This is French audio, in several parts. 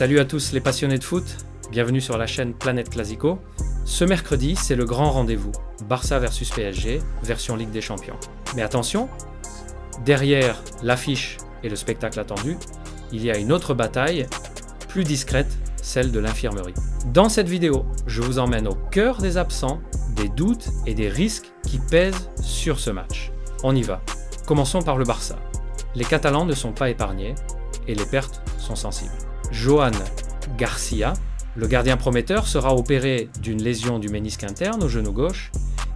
Salut à tous les passionnés de foot, bienvenue sur la chaîne Planète Classico. Ce mercredi, c'est le grand rendez-vous, Barça versus PSG, version Ligue des Champions. Mais attention, derrière l'affiche et le spectacle attendu, il y a une autre bataille, plus discrète, celle de l'infirmerie. Dans cette vidéo, je vous emmène au cœur des absents, des doutes et des risques qui pèsent sur ce match. On y va. Commençons par le Barça. Les Catalans ne sont pas épargnés et les pertes sont sensibles. Joan Garcia, le gardien prometteur, sera opéré d'une lésion du ménisque interne au genou gauche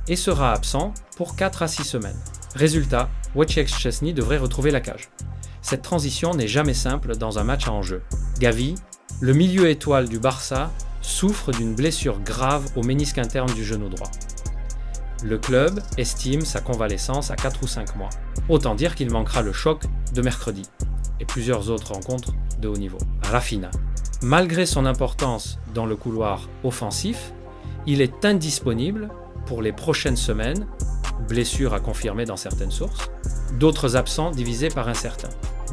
et sera absent pour 4 à 6 semaines. Résultat, Wojciech Szczesny devrait retrouver la cage. Cette transition n'est jamais simple dans un match à enjeu. Gavi, le milieu étoile du Barça, souffre d'une blessure grave au ménisque interne du genou droit. Le club estime sa convalescence à 4 ou 5 mois. Autant dire qu'il manquera le choc de mercredi et plusieurs autres rencontres de haut niveau. Rafinha. Malgré son importance dans le couloir offensif, il est indisponible pour les prochaines semaines, blessure à confirmer dans certaines sources, d'autres absents divisés par incertain.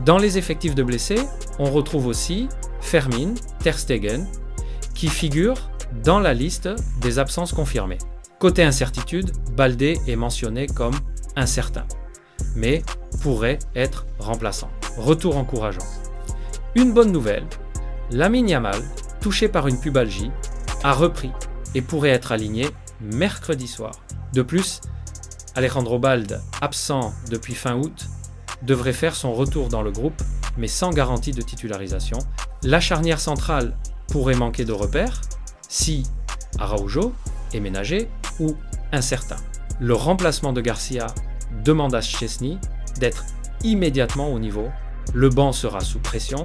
Dans les effectifs de blessés, on retrouve aussi Fermin, Ter Stegen, qui figure dans la liste des absences confirmées. Côté incertitude, Baldé est mentionné comme incertain, mais pourrait être remplaçant. Retour encourageant. Une bonne nouvelle, Lamine Yamal, touché par une pubalgie, a repris et pourrait être aligné mercredi soir. De plus, Alejandro Balde, absent depuis fin août, devrait faire son retour dans le groupe, mais sans garantie de titularisation. La charnière centrale pourrait manquer de repères si Araujo est ménagé ou incertain. Le remplacement de Garcia demande à Szczesny d'être immédiatement au niveau. Le banc sera sous pression.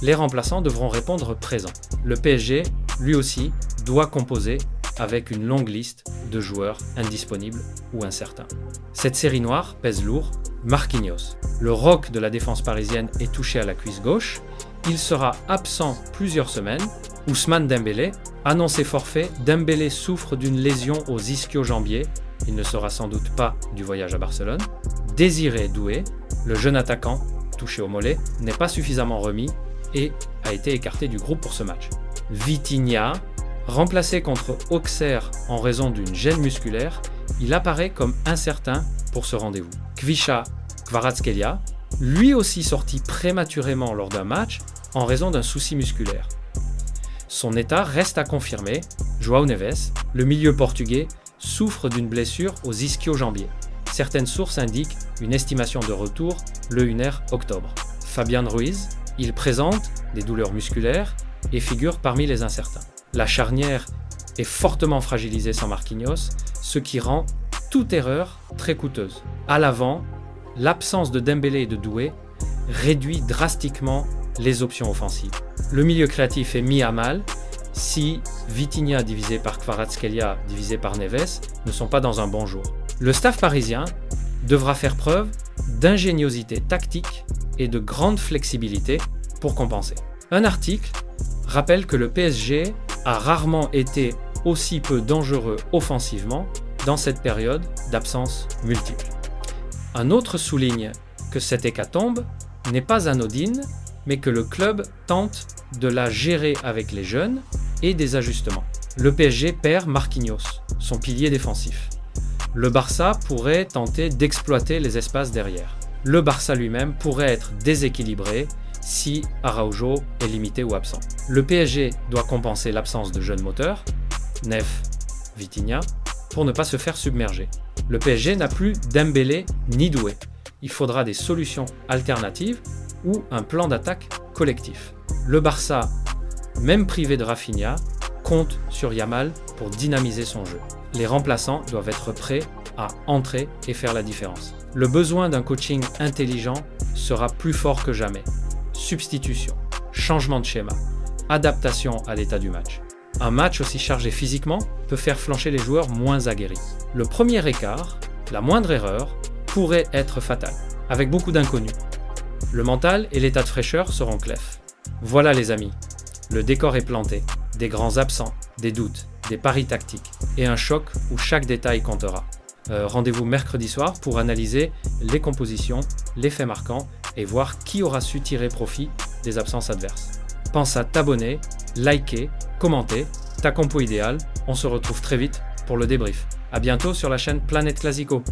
Les remplaçants devront répondre présent. Le PSG, lui aussi, doit composer avec une longue liste de joueurs indisponibles ou incertains. Cette série noire pèse lourd. Marquinhos, le roc de la défense parisienne, est touché à la cuisse gauche. Il sera absent plusieurs semaines. Ousmane Dembélé, annoncé forfait, Dembélé souffre d'une lésion aux ischio-jambiers. Il ne sera sans doute pas du voyage à Barcelone. Désiré Doué, le jeune attaquant touché au mollet, n'est pas suffisamment remis et a été écarté du groupe pour ce match. Vitinha, remplacé contre Auxerre en raison d'une gêne musculaire, il apparaît comme incertain pour ce rendez-vous. Kvisha Kvaratskhelia, lui aussi sorti prématurément lors d'un match en raison d'un souci musculaire. Son état reste à confirmer. João Neves, le milieu portugais, souffre d'une blessure aux ischio-jambiers. Certaines sources indiquent une estimation de retour le 1er octobre. Fabian Ruiz, il présente des douleurs musculaires et figure parmi les incertains. La charnière est fortement fragilisée sans Marquinhos, ce qui rend toute erreur très coûteuse. À l'avant, l'absence de Dembélé et de Doué réduit drastiquement les options offensives. Le milieu créatif est mis à mal si Vitinha divisé par Kvaratskhelia divisé par Neves ne sont pas dans un bon jour. Le staff parisien devra faire preuve d'ingéniosité tactique et de grande flexibilité pour compenser. Un article rappelle que le PSG a rarement été aussi peu dangereux offensivement dans cette période d'absence multiple. Un autre souligne que cette hécatombe n'est pas anodine, mais que le club tente de la gérer avec les jeunes et des ajustements. Le PSG perd Marquinhos, son pilier défensif. Le Barça pourrait tenter d'exploiter les espaces derrière. Le Barça lui-même pourrait être déséquilibré si Araujo est limité ou absent. Le PSG doit compenser l'absence de jeunes moteurs, Nef, Vitinha, pour ne pas se faire submerger. Le PSG n'a plus Dembélé ni Doué. Il faudra des solutions alternatives ou un plan d'attaque collectif. Le Barça, même privé de Rafinha, compte sur Yamal pour dynamiser son jeu. Les remplaçants doivent être prêts à entrer et faire la différence. Le besoin d'un coaching intelligent sera plus fort que jamais. Substitution, changement de schéma, adaptation à l'état du match. Un match aussi chargé physiquement peut faire flancher les joueurs moins aguerris. Le premier écart, la moindre erreur, pourrait être fatal, avec beaucoup d'inconnus. Le mental et l'état de fraîcheur seront clefs. Voilà les amis, le décor est planté, des grands absents, des doutes, des paris tactiques et un choc où chaque détail comptera. Rendez-vous mercredi soir pour analyser les compositions, les faits marquants et voir qui aura su tirer profit des absences adverses. pense à t'abonner, liker, commenter, ta compo idéale. On se retrouve très vite pour le débrief. À bientôt sur la chaîne Planète Classico.